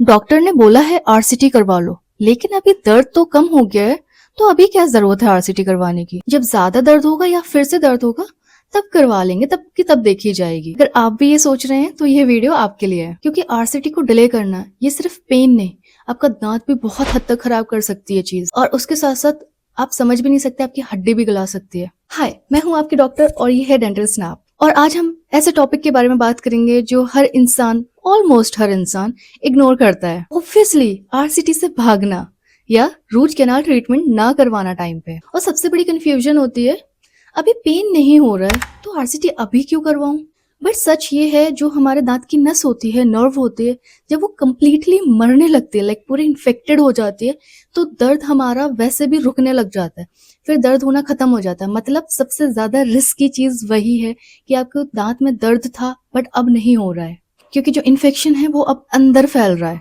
Doctor ने बोला है आरसीटी करवा लो, लेकिन अभी दर्द तो कम हो गया है, तो अभी क्या जरूरत है आरसीटी करवाने की। जब ज्यादा दर्द होगा या फिर से दर्द होगा तब करवा लेंगे, तब की तब देखी जाएगी। अगर आप भी ये सोच रहे हैं तो ये वीडियो आपके लिए है, क्योंकि आरसीटी को डिले करना ये सिर्फ पेन नहीं, आपका दांत भी बहुत हद तक खराब कर सकती है चीज, और उसके साथ साथ आप समझ भी नहीं सकते, आपकी हड्डी भी गला सकती है। हाय, मैं हूँ आपकी डॉक्टर और ये है डेंटल स्नैप। और आज हम ऐसे टॉपिक के बारे में बात करेंगे जो हर इंसान, ऑलमोस्ट हर इंसान इग्नोर करता है। ऑब्वियसली आरसीटी से भागना या रूट कैनाल ट्रीटमेंट ना करवाना टाइम पे। और सबसे बड़ी कंफ्यूजन होती है, अभी पेन नहीं हो रहा है तो आरसीटी अभी क्यों करवाऊं। बट सच ये है, जो हमारे दांत की नस होती है, नर्व होती है, जब वो कम्प्लीटली मरने लगती है, लाइक पूरी इन्फेक्टेड हो जाती है, तो दर्द हमारा वैसे भी रुकने लग जाता है, फिर दर्द होना खत्म हो जाता है। मतलब सबसे ज्यादा रिस्क की चीज वही है कि आपके दांत में दर्द था बट अब नहीं हो रहा है, क्योंकि जो इन्फेक्शन है वो अब अंदर फैल रहा है।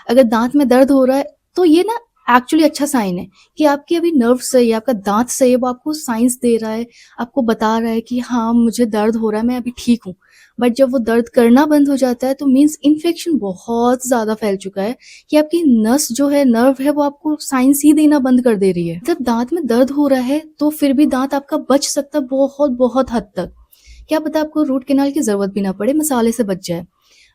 अगर दांत में दर्द हो रहा है तो ये ना एक्चुअली अच्छा साइन है कि आपकी अभी नर्व सही है, आपका दांत सही है, वो आपको साइंस दे रहा है, आपको बता रहा है कि हाँ मुझे दर्द हो रहा है, मैं अभी ठीक हूँ। बट जब वो दर्द करना बंद हो जाता है तो मीन्स इन्फेक्शन बहुत ज्यादा फैल चुका है, कि आपकी नस जो है, नर्व है, वो आपको साइंस ही देना बंद कर दे रही है। जब दांत में दर्द हो रहा है तो फिर भी दांत आपका बच सकता है बहुत बहुत हद तक। क्या पता आपको रूट कैनाल की जरूरत भी ना पड़े, मसाले से बच जाए।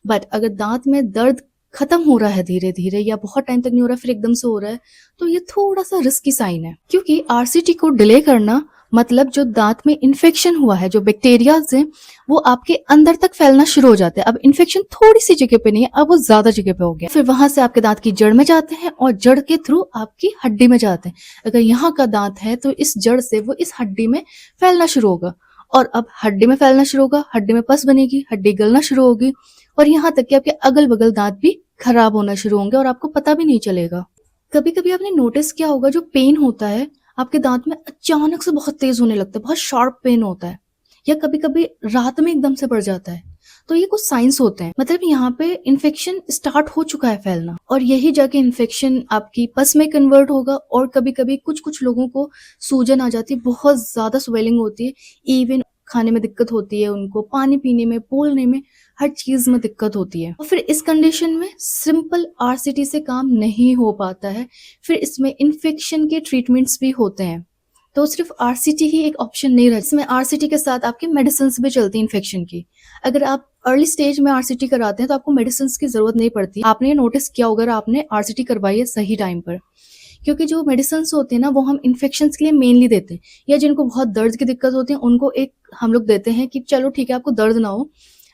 बट अगर दांत में दर्द खत्म हो रहा है धीरे धीरे, या बहुत टाइम तक नहीं हो रहा फिर एकदम से हो रहा है, तो ये थोड़ा सा रिस्की साइन है। क्योंकि आरसीटी को डिले करना मतलब जो दांत में इन्फेक्शन हुआ है, जो बैक्टीरियाज हैं, वो आपके अंदर तक फैलना शुरू हो जाते हैं। अब इन्फेक्शन थोड़ी सी जगह पे नहीं है, अब वो ज्यादा जगह पे हो गया, फिर वहां से आपके दांत की जड़ में जाते हैं और जड़ के थ्रू आपकी हड्डी में जाते हैं। अगर यहाँ का दांत है तो इस जड़ से वो इस हड्डी में फैलना शुरू होगा, और अब हड्डी में फैलना शुरू होगा, हड्डी में पस बनेगी, हड्डी गलना शुरू होगी, और यहाँ तक कि आपके अगल बगल दांत भी खराब होना शुरू होंगे और आपको पता भी नहीं चलेगा। कभी कभी आपने नोटिस किया होगा, जो पेन होता है आपके दांत में अचानक से बहुत तेज होने लगता है, बहुत शार्प पेन होता है, या कभी कभी रात में एकदम से बढ़ जाता है, तो ये कुछ साइंस होते हैं। मतलब यहाँ पे इन्फेक्शन स्टार्ट हो चुका है फैलना, और यही जाके इन्फेक्शन आपकी पस में कन्वर्ट होगा। और कभी कभी कुछ कुछ लोगों को सूजन आ जाती है, बहुत ज्यादा स्वेलिंग होती है, इवन खाने में दिक्कत होती है, उनको पानी पीने में, बोलने में, हर चीज में दिक्कत होती है। और फिर इस कंडीशन में सिंपल आरसीटी से काम नहीं हो पाता है, फिर इसमें इन्फेक्शन के ट्रीटमेंट्स भी होते हैं। तो सिर्फ आरसीटी ही एक ऑप्शन नहीं रहा, इसमें आरसीटी के साथ आपकी मेडिसिन भी चलती है इन्फेक्शन की। अगर आप अर्ली स्टेज में आरसीटी कराते हैं तो आपको मेडिसिन की जरूरत नहीं पड़ती। आपने नोटिस किया होगा, आपने आरसीटी करवाई है सही टाइम पर, क्योंकि जो मेडिसिन होते हैं ना, वो हम इन्फेक्शन के लिए मेनली देते हैं, या जिनको बहुत दर्द की दिक्कत होती है उनको एक हम लोग देते हैं कि चलो ठीक है आपको दर्द ना हो।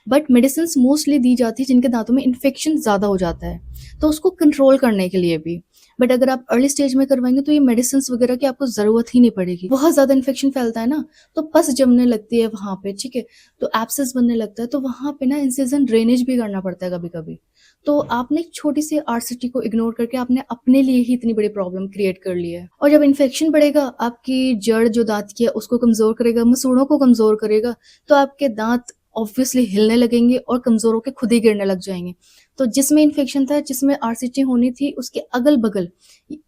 बट मेडिसिन मोस्टली दी जाती है जिनके दांतों में इन्फेक्शन ज्यादा हो जाता है, तो उसको कंट्रोल करने के लिए भी। बट अगर आप अर्ली स्टेज में करवाएंगे तो ये मेडिसिन वगैरह की आपको जरूरत ही नहीं पड़ेगी। बहुत ज्यादा इन्फेक्शन फैलता है ना, तो पस जमने लगती है वहां पे, ठीक है, तो एब्सेस बनने लगता है, तो वहां पे ना इंसिजन ड्रेनेज भी करना पड़ता है कभी कभी। तो आपने एक छोटी सी आरसीटी को इग्नोर करके आपने अपने लिए ही इतनी बड़ी प्रॉब्लम क्रिएट कर ली है। और जब इन्फेक्शन बढ़ेगा, आपकी जड़ जो दांत की है उसको कमजोर करेगा, मसूड़ों को कमजोर करेगा, तो आपके दांत ऑब्वियसली हिलने लगेंगे और कमजोर होकर खुद ही गिरने लग जाएंगे। तो जिसमें इन्फेक्शन था, जिसमें आरसीटी होनी थी, उसके अगल बगल,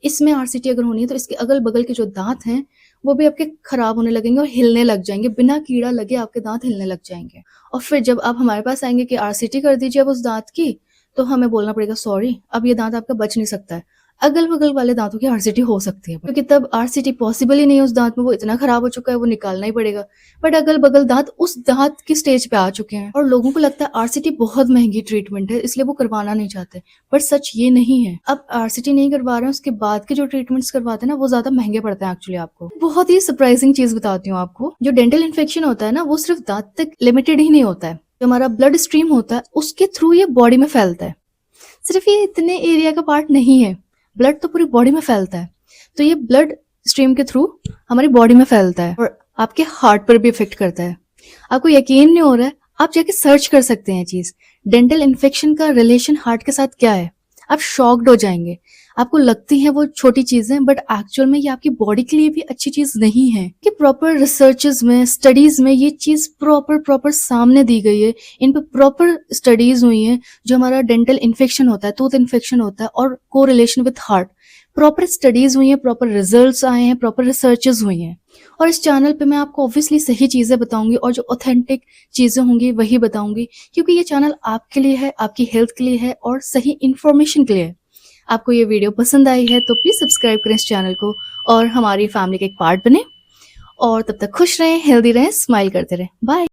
इसमें आरसीटी अगर होनी है तो इसके अगल बगल के जो दांत हैं वो भी आपके खराब होने लगेंगे और हिलने लग जाएंगे, बिना कीड़ा लगे आपके दांत हिलने लग जाएंगे। और फिर जब आप हमारे पास आएंगे कि आरसीटी कर दीजिए अब उस दांत की, तो हमें बोलना पड़ेगा सॉरी, अब ये दांत आपका बच नहीं सकता है। अगल बगल वाले दांतों की आरसीटी हो सकती है, क्योंकि तब आरसीटी पॉसिबल ही नहीं है उस दांत में, वो इतना खराब हो चुका है, वो निकालना ही पड़ेगा। बट अगल बगल दांत उस दांत की स्टेज पे आ चुके हैं, और लोगों को लगता है आरसीटी बहुत महंगी ट्रीटमेंट है इसलिए वो करवाना नहीं चाहते। बट सच ये नहीं है। अब आरसीटी नहीं करवा रहे हैं, उसके बाद के जो ट्रीटमेंट्स करवाते हैं ना, वो ज्यादा महंगे पड़ते हैं एक्चुअली आपको। बहुत ही सरप्राइजिंग चीज बताती हूँ आपको, जो डेंटल इन्फेक्शन होता है ना, वो सिर्फ दांत तक लिमिटेड ही नहीं होता है। जो हमारा ब्लड स्ट्रीम होता है उसके थ्रू ये बॉडी में फैलता है। सिर्फ ये इतने एरिया का पार्ट नहीं है, ब्लड तो पूरी बॉडी में फैलता है। तो ये ब्लड स्ट्रीम के थ्रू हमारी बॉडी में फैलता है और आपके हार्ट पर भी इफेक्ट करता है। आपको यकीन नहीं हो रहा है, आप जाके सर्च कर सकते हैं चीज, डेंटल इन्फेक्शन का रिलेशन हार्ट के साथ क्या है। आप शॉक्ड हो जाएंगे। आपको लगती है वो छोटी चीजें, बट एक्चुअल में ये आपकी बॉडी के लिए भी अच्छी चीज नहीं है। कि प्रॉपर रिसर्चेस में, स्टडीज में ये चीज प्रॉपर सामने दी गई है, इन पे प्रॉपर स्टडीज हुई है। जो हमारा डेंटल इन्फेक्शन होता है, टूथ इन्फेक्शन होता है, और को relation with heart, proper studies हुई है, प्रॉपर रिजल्ट्स आए हैं, प्रॉपर रिसर्चेस हुई हैं। और इस चैनल पे मैं आपको ऑब्वियसली सही चीज़ें बताऊँगी और जो ऑथेंटिक चीज़ें होंगी वही बताऊँगी, क्योंकि ये चैनल आपके लिए है, आपकी हेल्थ के लिए है और सही इन्फॉर्मेशन के लिए है। आपको ये वीडियो पसंद आई है तो प्लीज़ सब्सक्राइब करें इस चैनल को और हमारी फैमिली का एक पार्ट बनें। और तब तक खुश रहें, हेल्दी रहें, स्माइल करते रहें। बाय।